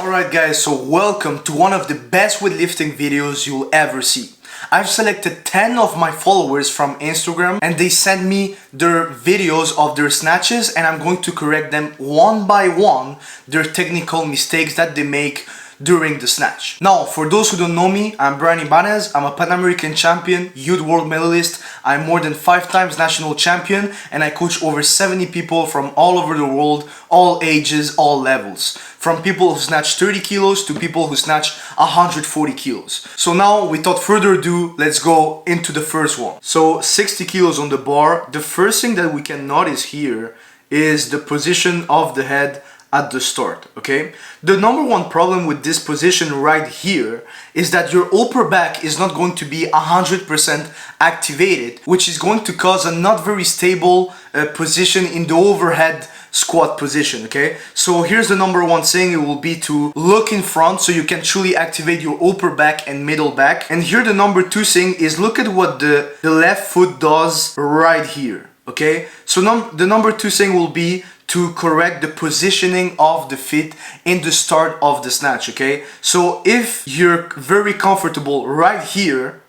Alright guys, so welcome to one of the best weightlifting videos you'll ever see. I've selected 10 of my followers from Instagram and they sent me their videos of their snatches, and I'm going to correct them one by one, their technical mistakes that they make during the snatch. Now, for those who don't know me, I'm Ibanez. I'm a Pan American champion, youth world medalist. I'm more than 5 times national champion, and I coach over 70 people from all over the world, all ages, all levels. From people who snatch 30 kilos to people who snatch 140 kilos. So now, without further ado, let's go into the first one. So 60 kilos on the bar. The first thing that we can notice here is the position of the head at the start, okay? The number one problem with this position right here is that your upper back is not going to be 100% activated, which is going to cause a not very stable position in the overhead squat position, okay? So here's the number one thing. It will be to look in front so you can truly activate your upper back and middle back. And here the number two thing is look at what the left foot does right here, okay? So the number two thing will be to correct the positioning of the feet in the start of the snatch, okay? So if you're very comfortable right here,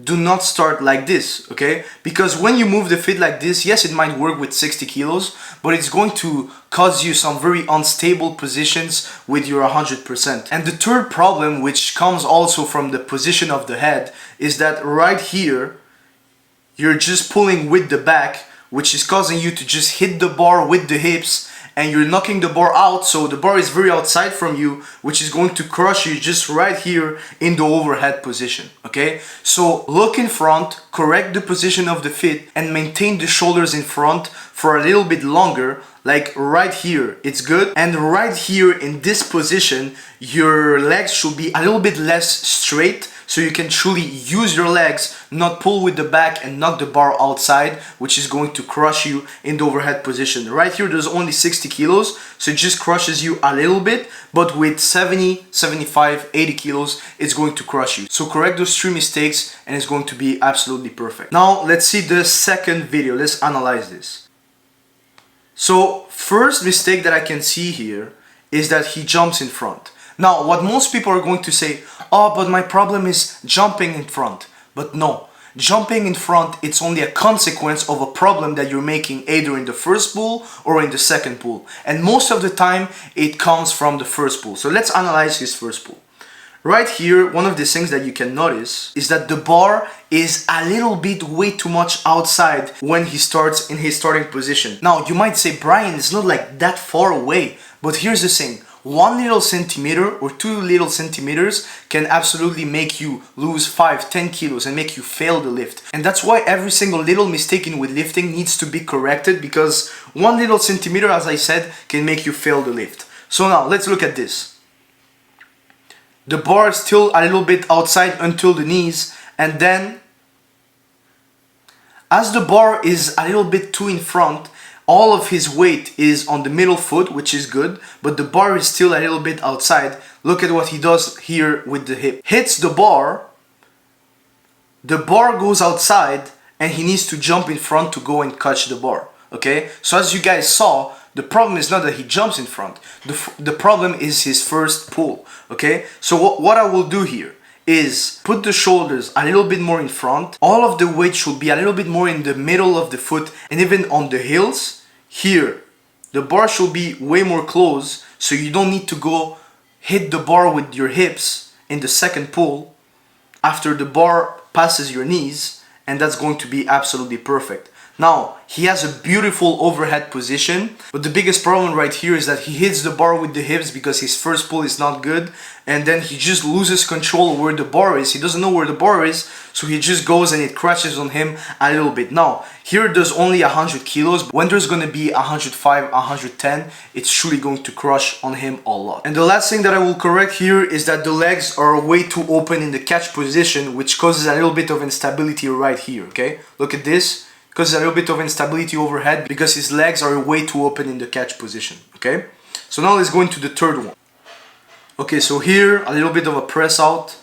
do not start like this, okay? Because when you move the feet like this, yes, it might work with 60 kilos, but it's going to cause you some very unstable positions with your 100%. And the third problem, which comes also from the position of the head, is that right here, you're just pulling with the back, which is causing you to just hit the bar with the hips, and you're knocking the bar out, so the bar is very outside from you, which is going to crush you just right here in the overhead position, okay? So look in front, correct the position of the feet, and maintain the shoulders in front for a little bit longer, like right here, it's good. And right here in this position, your legs should be a little bit less straight, so you can truly use your legs, not pull with the back and knock the bar outside, which is going to crush you in the overhead position. Right here, there's only 60 kilos, so it just crushes you a little bit, but with 70, 75, 80 kilos, it's going to crush you. So correct those 3 mistakes and it's going to be absolutely perfect. Now, let's see the second video. Let's analyze this. So, first mistake that I can see here is that he jumps in front. Now, what most people are going to say, oh, but my problem is jumping in front. But no, jumping in front, it's only a consequence of a problem that you're making either in the first pull or in the second pull. And most of the time, it comes from the first pull. So let's analyze his first pull. Right here, one of the things that you can notice is that the bar is a little bit way too much outside when he starts in his starting position. Now, you might say, Brian, it's not like that far away. But here's the thing. 1 little centimeter or 2 little centimeters can absolutely make you lose 5, 10 kilos and make you fail the lift. And that's why every single little mistake in weightlifting needs to be corrected, because 1 little centimeter, as I said, can make you fail the lift. So now, let's look at this. The bar is still a little bit outside until the knees, and then as the bar is a little bit too in front, all of his weight is on the middle foot, which is good, but the bar is still a little bit outside. Look at what he does here with the hip. Hits the bar goes outside, and he needs to jump in front to go and catch the bar, okay? So as you guys saw, the problem is not that he jumps in front. The problem is his first pull, okay? So what I will do here is put the shoulders a little bit more in front. All of the weight should be a little bit more in the middle of the foot and even on the heels. Here, the bar should be way more close, so you don't need to go hit the bar with your hips in the second pull after the bar passes your knees, and that's going to be absolutely perfect. Now, he has a beautiful overhead position, but the biggest problem right here is that he hits the bar with the hips because his first pull is not good, and then he just loses control where the bar is. He doesn't know where the bar is, so he just goes and it crashes on him a little bit. Now, here there's only 100 kilos, but when there's going to be 105, 110, it's truly going to crush on him a lot. And the last thing that I will correct here is that the legs are way too open in the catch position, which causes a little bit of instability right here, okay? Look at this. Causes a little bit of instability overhead because his legs are way too open in the catch position, okay? So now let's go into the third one. Okay, so here, a little bit of a press out.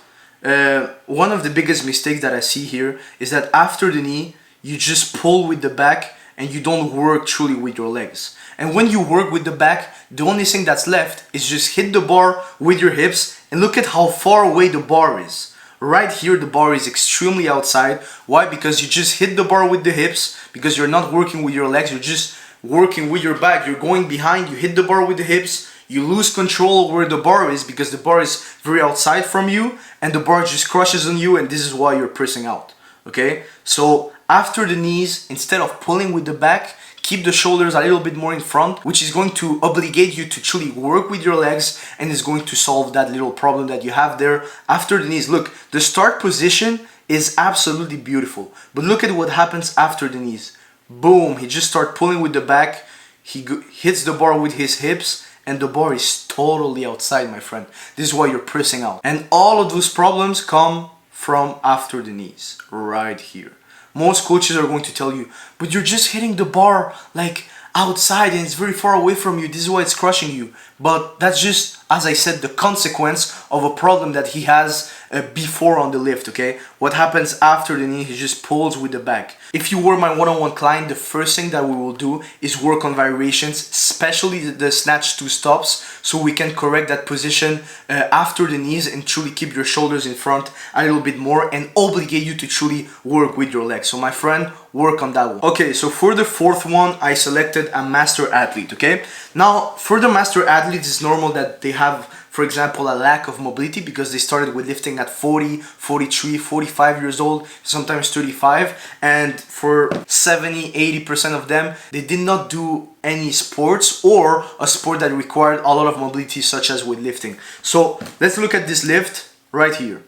One of the biggest mistakes that I see here is that after the knee, you just pull with the back and you don't work truly with your legs. And when you work with the back, the only thing that's left is just hit the bar with your hips and look at how far away the bar is. Right here the bar is extremely outside. Why? Because you just hit the bar with the hips, because you're not working with your legs, you're just working with your back. You're going behind, you hit the bar with the hips, you lose control where the bar is because the bar is very outside from you and the bar just crushes on you, and this is why you're pressing out. Okay, so after the knees, instead of pulling with the back, keep the shoulders a little bit more in front, which is going to obligate you to truly work with your legs and is going to solve that little problem that you have there after the knees. Look, the start position is absolutely beautiful, but look at what happens after the knees. Boom, he just starts pulling with the back, he hits the bar with his hips, and the bar is totally outside, my friend. This is why you're pressing out. And all of those problems come from after the knees, right here. Most coaches are going to tell you, but you're just hitting the bar like outside and it's very far away from you. This is why it's crushing you. But that's just, as I said, the consequence of a problem that he has before on the lift, okay? What happens after the knee, he just pulls with the back. If you were my one-on-one client, the first thing that we will do is work on variations, especially the snatch 2 stops, so we can correct that position after the knees and truly keep your shoulders in front a little bit more and obligate you to truly work with your legs. So my friend, work on that one. Okay, so for the fourth one, I selected a master athlete, okay? Now, for the master athletes, it's normal that they have, for example, a lack of mobility because they started with lifting at 40, 43, 45 years old, sometimes 35. And for 70, 80% of them, they did not do any sports or a sport that required a lot of mobility, such as weightlifting. So let's look at this lift right here.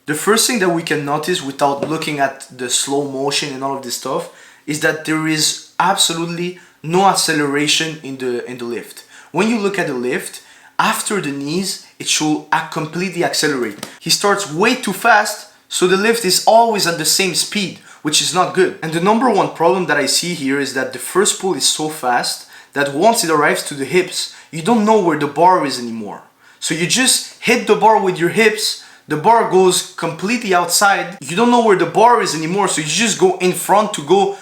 The first thing that we can notice without looking at the slow motion and all of this stuff is that there is absolutely no acceleration in the lift. When you look at the lift, after the knees, it should completely accelerate. He starts way too fast, so the lift is always at the same speed, which is not good. And the number one problem that I see here is that the first pull is so fast that once it arrives to the hips, you don't know where the bar is anymore. So you just hit the bar with your hips, the bar goes completely outside, you don't know where the bar is anymore, so you just go in front to go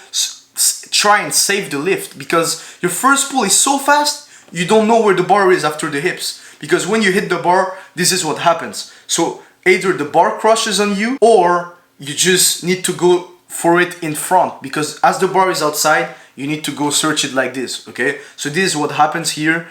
try and save the lift, because your first pull is so fast, you don't know where the bar is after the hips. Because when you hit the bar, this is what happens. So either the bar crushes on you, or you just need to go for it in front, because as the bar is outside, you need to go search it like this, okay? So this is what happens here.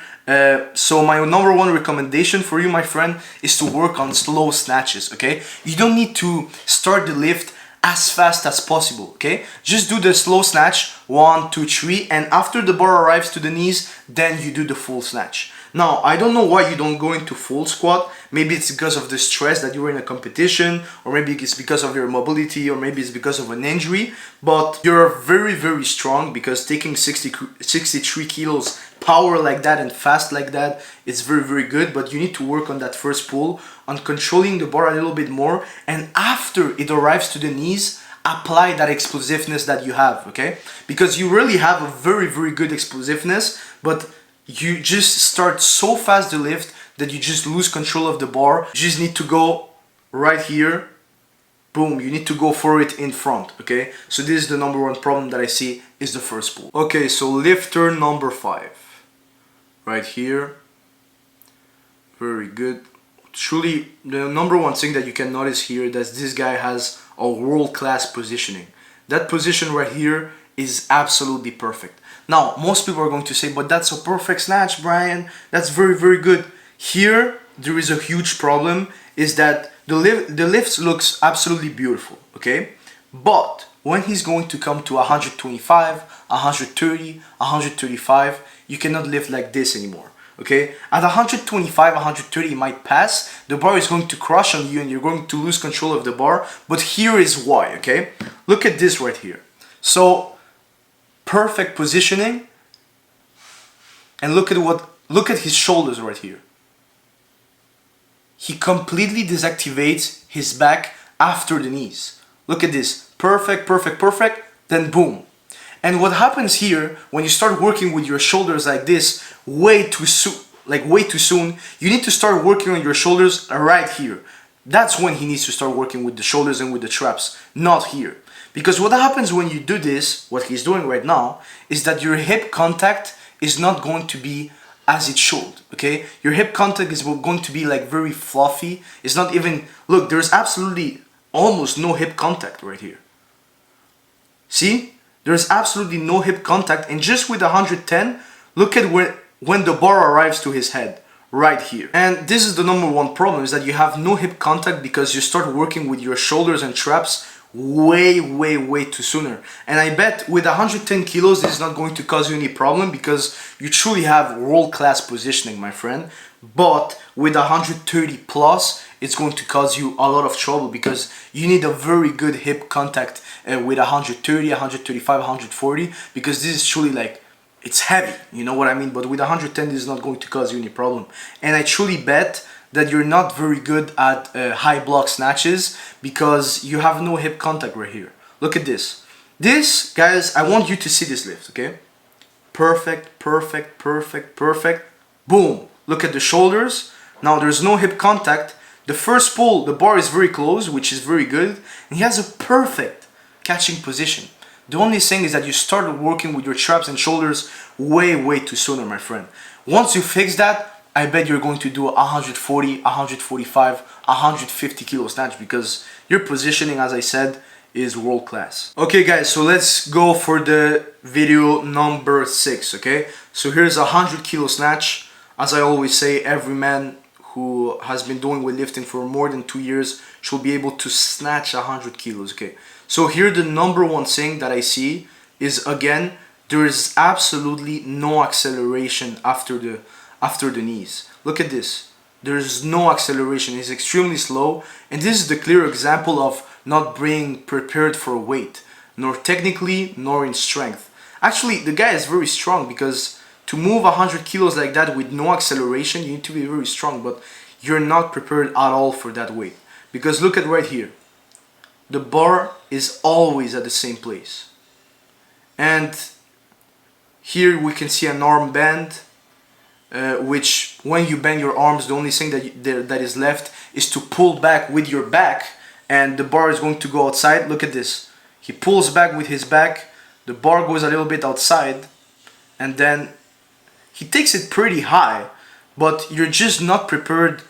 So my number one recommendation for you, my friend, is to work on slow snatches, okay? You don't need to start the lift as fast as possible, okay? Just do the slow snatch, 1, 2, 3, and after the bar arrives to the knees, then you do the full snatch. Now, I don't know why you don't go into full squat. Maybe it's because of the stress that you were in a competition, or maybe it's because of your mobility, or maybe it's because of an injury, but you're very, very strong, because taking 63 kilos power like that and fast like that, it's very, very good, but you need to work on that first pull, on controlling the bar a little bit more, and after it arrives to the knees, apply that explosiveness that you have, okay? Because you really have a very, very good explosiveness, but you just start so fast the lift that you just lose control of the bar. You just need to go right here, boom, you need to go for it in front, okay? So this is the number one problem that I see, is the first pull. Okay, so lifter number 5, right here, very good. Truly, the number one thing that you can notice here is that this guy has a world-class positioning. That position right here is absolutely perfect. Now, most people are going to say, but that's a perfect snatch, Brian. That's very, very good. Here, there is a huge problem, is that the lift looks absolutely beautiful, okay? But when he's going to come to 125, 130, 135, you cannot lift like this anymore, okay? At 125, 130, it might pass. The bar is going to crush on you and you're going to lose control of the bar. But here is why, okay? Look at this right here. So, perfect positioning, and look at his shoulders right here. He completely deactivates his back after the knees. Look at this, perfect, perfect, perfect, then boom. And what happens here, when you start working with your shoulders like this, way too soon, you need to start working on your shoulders right here. That's when he needs to start working with the shoulders and with the traps, not here. Because what happens when you do this, what he's doing right now, is that your hip contact is not going to be as it should, okay? Your hip contact is going to be like very fluffy. It's not even, look, there's absolutely almost no hip contact right here. See? There's absolutely no hip contact, and just with 110, look at when the bar arrives to his head, right here. And this is the number one problem, is that you have no hip contact because you start working with your shoulders and traps way too sooner. And I bet with 110 kilos this is not going to cause you any problem because you truly have world-class positioning, my friend. But with 130 plus, it's going to cause you a lot of trouble because you need a very good hip contact with 130, 135, 140, because this is truly like, it's heavy, you know what I mean? But with 110 this is not going to cause you any problem. And I truly bet that you're not very good at high block snatches because you have no hip contact right here. Look at this. This, guys, I want you to see this lift, okay? Perfect, perfect, perfect, perfect. Boom. Look at the shoulders. Now there's no hip contact. The first pull, the bar is very close, which is very good. And he has a perfect catching position. The only thing is that you started working with your traps and shoulders way too sooner, my friend. Once you fix that, I bet you're going to do 140, 145, 150 kilo snatch because your positioning, as I said, is world class. Okay guys, so let's go for the video number 6, okay? So here's a 100 kilo snatch. As I always say, every man who has been doing weightlifting for more than 2 years should be able to snatch 100 kilos, okay? So here the number one thing that I see is, again, there is absolutely no acceleration after the knees. Look at this. There is no acceleration. It's extremely slow, and this is the clear example of not being prepared for a weight, nor technically nor in strength. Actually, the guy is very strong because to move 100 kilos like that with no acceleration, you need to be very strong, but you're not prepared at all for that weight. Because look at right here. The bar is always at the same place. And here we can see an arm bend, which when you bend your arms, the only thing that is left is to pull back with your back, and the bar is going to go outside. Look at this. He pulls back with his back, the bar goes a little bit outside, and then he takes it pretty high, but you're just not prepared.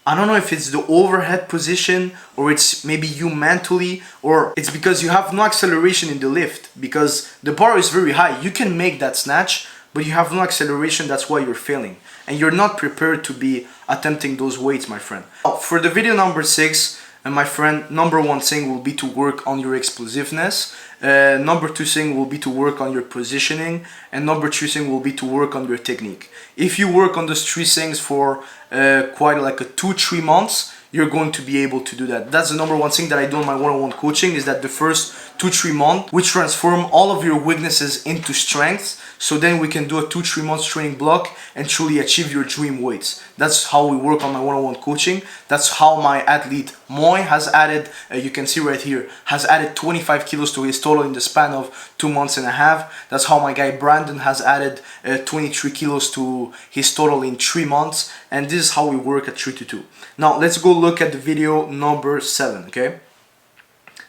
I don't know if it's the overhead position, or it's maybe you mentally, or it's because you have no acceleration in the lift, because the bar is very high. You can make that snatch, but you have no acceleration. That's why you're failing, and you're not prepared to be attempting those weights, my friend. For the video number 6, my friend, number one thing will be to work on your explosiveness. Number two thing will be to work on your positioning, and number three thing will be to work on your technique. If you work on those three things for quite like a 2-3 months, you're going to be able to do that. That's the number one thing that I do in my one-on-one coaching, is that the first 2-3 months we transform all of your weaknesses into strengths, so then we can do a 2-3 months training block and truly achieve your dream weights. That's how we work on my one-on-one coaching. That's how my athlete Moy has added, you can see right here, has added 25 kilos to his total in the span of 2 months and a half. That's how my guy Brandon has added 23 kilos to his total in 3 months. And this is how we work at 3-2. Now let's go look at the video number 7, okay?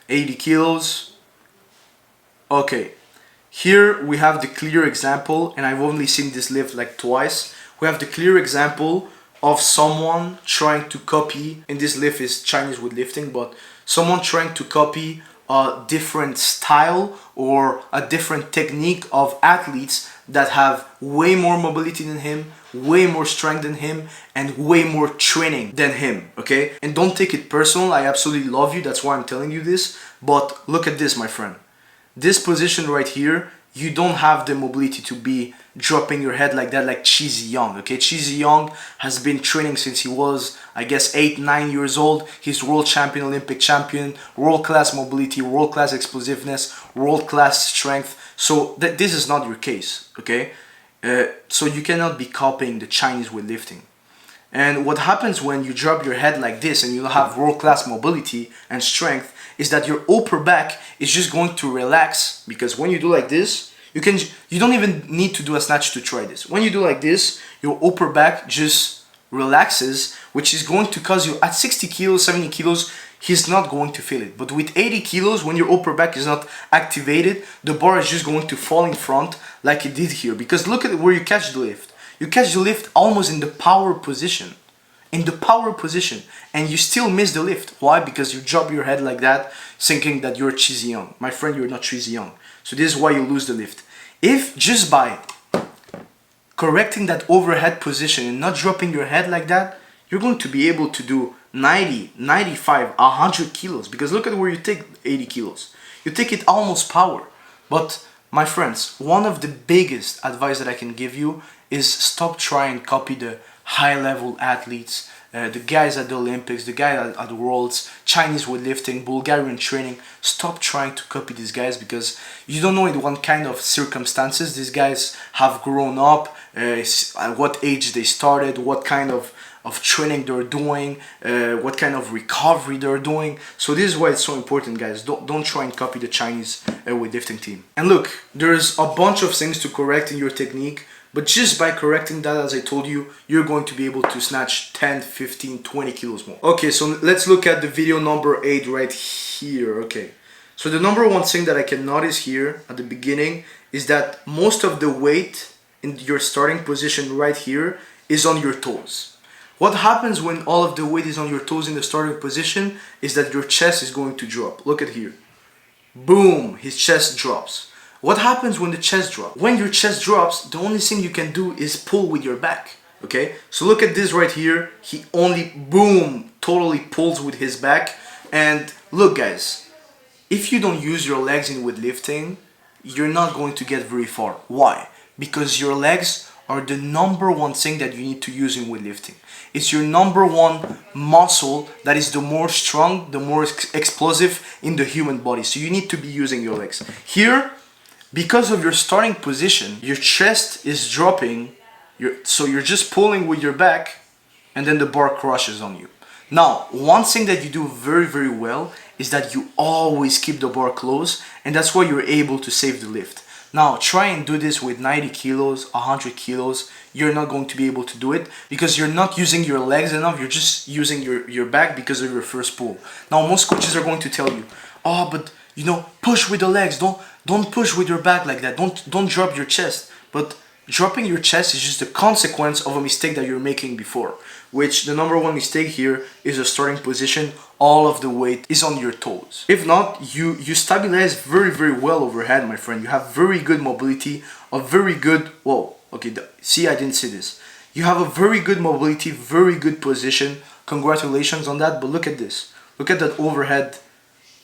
80 kilos. Okay, here we have the clear example, and I've only seen this lift like twice. We have the clear example of someone trying to copy, and this lift is Chinese weightlifting, but someone trying to copy a different style or a different technique of athletes that have way more mobility than him, way more strength than him, and way more training than him, okay? And don't take it personal, I absolutely love you, that's why I'm telling you this, but look at this, my friend. This position right here, you don't have the mobility to be dropping your head like that, like Cheesy Young, okay? Cheesy Young has been training since he was, I guess, 8-9 years old. He's world champion, Olympic champion, world-class mobility, world-class explosiveness, world-class strength. So this is not your case, okay? So you cannot be copying the Chinese weightlifting. And what happens when you drop your head like this and you have world-class mobility and strength is that your upper back is just going to relax, because when you do like this, you don't even need to do a snatch to try this. When you do like this, your upper back just relaxes, which is going to cause you at 60 kilos, 70 kilos, he's not going to feel it. But with 80 kilos, when your upper back is not activated, the bar is just going to fall in front like it did here. Because look at where you catch the lift. You catch the lift almost in the power position. In the power position, and you still miss the lift. Why? Because you drop your head like that, thinking that you're cheesy young. My friend, you're not cheesy young. So this is why you lose the lift. If just by correcting that overhead position and not dropping your head like that, you're going to be able to do 90, 95, 100 kilos. Because look at where you take 80 kilos. You take it almost power. But my friends, one of the biggest advice that I can give you is stop trying to copy the high-level athletes, the guys at the Olympics, the guys at the Worlds, Chinese weightlifting, Bulgarian training. Stop trying to copy these guys because you don't know in what kind of circumstances these guys have grown up, at what age they started, what kind of training they're doing, what kind of recovery they're doing. So this is why it's so important, guys. Don't try and copy the Chinese weightlifting team. And look, there's a bunch of things to correct in your technique. But just by correcting that, as I told you, you're going to be able to snatch 10, 15, 20 kilos more. Okay, so let's look at the video number 8 right here. Okay, so the number one thing that I can notice here at the beginning is that most of the weight in your starting position right here is on your toes. What happens when all of the weight is on your toes in the starting position is that your chest is going to drop. Look at here. Boom, his chest drops. What happens when the chest drops? When your chest drops, the only thing you can do is pull with your back, okay? So look at this right here. He only, boom, totally pulls with his back. And look, guys, if you don't use your legs in weightlifting, you're not going to get very far. Why? Because your legs are the number one thing that you need to use in weightlifting. It's your number one muscle that is the more strong, the more explosive in the human body. So you need to be using your legs. Here, because of your starting position, your chest is dropping, so you're just pulling with your back, and then the bar crushes on you. Now, one thing that you do very, very well is that you always keep the bar close, and that's why you're able to save the lift. Now, try and do this with 90 kilos, 100 kilos. You're not going to be able to do it because you're not using your legs enough. You're just using your back because of your first pull. Now, most coaches are going to tell you, oh, but you know, push with the legs. Don't push with your back like that. Don't drop your chest. But dropping your chest is just a consequence of a mistake that you're making before. Which the number one mistake here is a starting position. All of the weight is on your toes. If not, you stabilize very, very well overhead, my friend. You have very good mobility, a very good, whoa, okay, see, I didn't see this. You have a very good mobility, very good position. Congratulations on that, but look at this. Look at that overhead.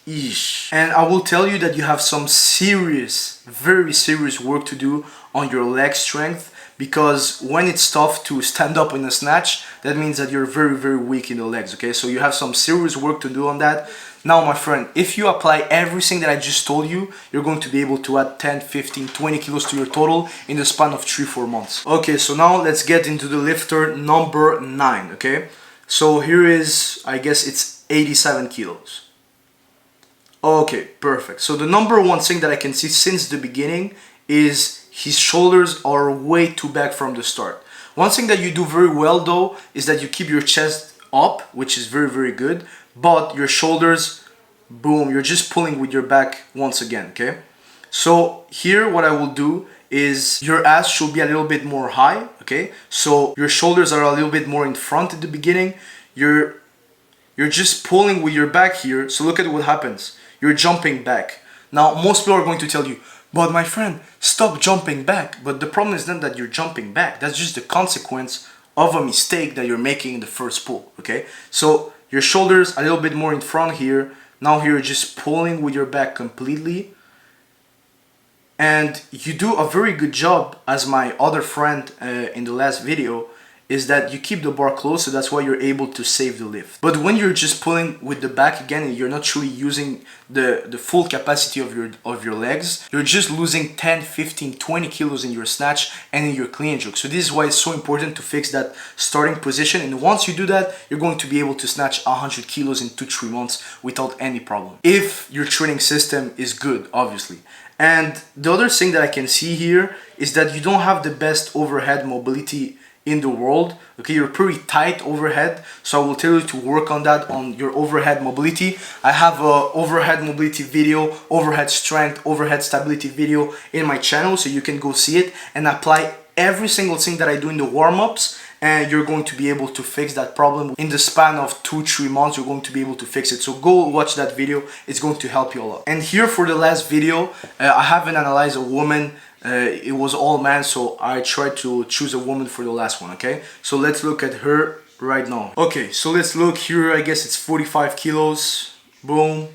Eesh. And I will tell you that you have some serious, very serious work to do on your leg strength, because when it's tough to stand up in a snatch, that means that you're very, very weak in the legs, okay? So you have some serious work to do on that. Now, my friend, if you apply everything that I just told you, you're going to be able to add 10, 15, 20 kilos to your total in the span of 3-4 months. Okay, so now let's get into the lifter number 9, okay? So here is, I guess it's 87 kilos. Okay, perfect. So the number one thing that I can see since the beginning is his shoulders are way too back from the start. One thing that you do very well though is that you keep your chest up, which is very, very good, but your shoulders, boom, you're just pulling with your back once again, okay? So here what I will do is your ass should be a little bit more high, okay? So your shoulders are a little bit more in front at the beginning. You're just pulling with your back here, so look at what happens. You're jumping back. Now, most people are going to tell you, but my friend, stop jumping back. But the problem is not that you're jumping back. That's just the consequence of a mistake that you're making in the first pull, okay? So your shoulders a little bit more in front here. Now here you're just pulling with your back completely. And you do a very good job, as my other friend in the last video, is that you keep the bar close, so that's why you're able to save the lift. But when you're just pulling with the back again and you're not truly using the full capacity of your legs, you're just losing 10, 15, 20 kilos in your snatch and in your clean and jerk. So this is why it's so important to fix that starting position, and once you do that, you're going to be able to snatch 100 kilos in 2-3 months without any problem. If your training system is good, obviously. And the other thing that I can see here is that you don't have the best overhead mobility in the world. Okay, you're pretty tight overhead, so I will tell you to work on that, on your overhead mobility. I have a overhead mobility video, overhead strength, overhead stability video in my channel, so you can go see it and apply every single thing that I do in the warm-ups, and you're going to be able to fix that problem. In the span of 2-3 months, you're going to be able to fix it. So go watch that video, it's going to help you a lot. And here for the last video, I haven't analyzed a woman. It was all man, so I tried to choose a woman for the last one, okay? So let's look at her right now. Okay, so let's look here. I guess it's 45 kilos. Boom.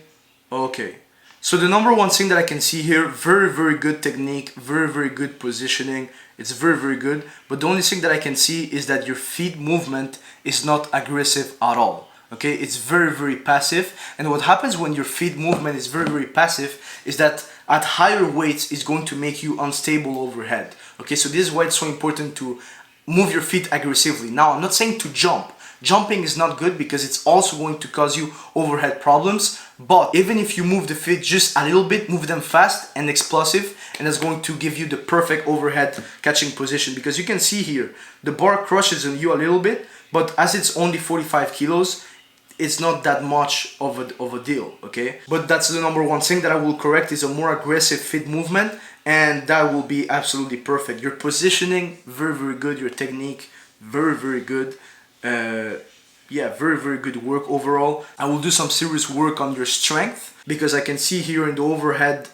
Okay. So the number one thing that I can see here, very good technique, very good positioning. It's very good. But the only thing that I can see is that your feet movement is not aggressive at all. Okay, it's very passive. And what happens when your feet movement is very passive is that at higher weights it's going to make you unstable overhead. Okay, so this is why it's so important to move your feet aggressively. Now, I'm not saying to jump. Jumping is not good because it's also going to cause you overhead problems. But even if you move the feet just a little bit, move them fast and explosive, and that's going to give you the perfect overhead catching position. Because you can see here, the bar crushes on you a little bit, but as it's only 45 kilos, it's not that much of a deal, okay? But that's the number one thing that I will correct, is a more aggressive feet movement, and that will be absolutely perfect. Your positioning, very good. Your technique, very good. Yeah, very good work overall. I will do some serious work on your strength, because I can see here in the overhead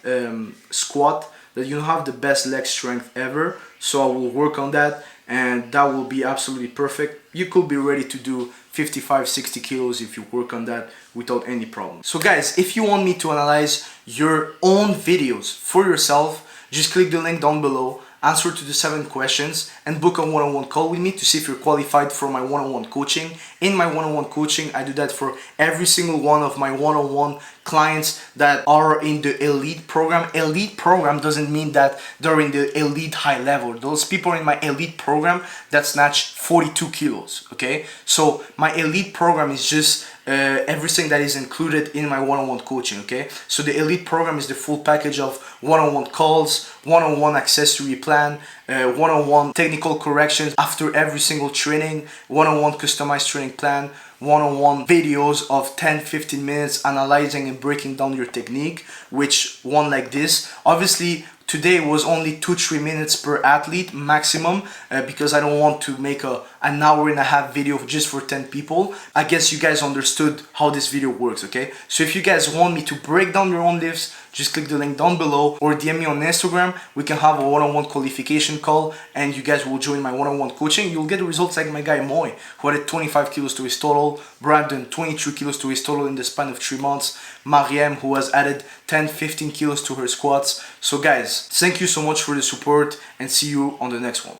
squat that you don't have the best leg strength ever. So I will work on that, and that will be absolutely perfect. You could be ready to do 55-60 kilos if you work on that without any problem. So guys, if you want me to analyze your own videos for yourself, just click the link down below, answer to the 7 questions, and book a one-on-one call with me to see if you're qualified for my one-on-one coaching. In my one-on-one coaching, I do that for every single one of my one-on-one clients that are in the elite program. Elite program doesn't mean that they're in the elite high level. Those people in my elite program that snatch 42 kilos, okay? So my elite program is just everything that is included in my one-on-one coaching, okay? So the elite program is the full package of one-on-one calls, one-on-one accessory plan, one-on-one technical corrections after every single training, one-on-one customized training plan, one-on-one videos of 10-15 minutes analyzing and breaking down your technique, which one like this. Obviously, today was only 2-3 minutes per athlete maximum, because I don't want to make an hour and a half video just for 10 people. I guess you guys understood how this video works, okay? So if you guys want me to break down your own lifts, just click the link down below or DM me on Instagram. We can have a one-on-one qualification call, and you guys will join my one-on-one coaching. You'll get the results like my guy Moy, who added 25 kilos to his total, Brandon 23 kilos to his total in the span of 3 months, Mariam, who has added 10-15 kilos to her squats. So guys, thank you so much for the support, and see you on the next one.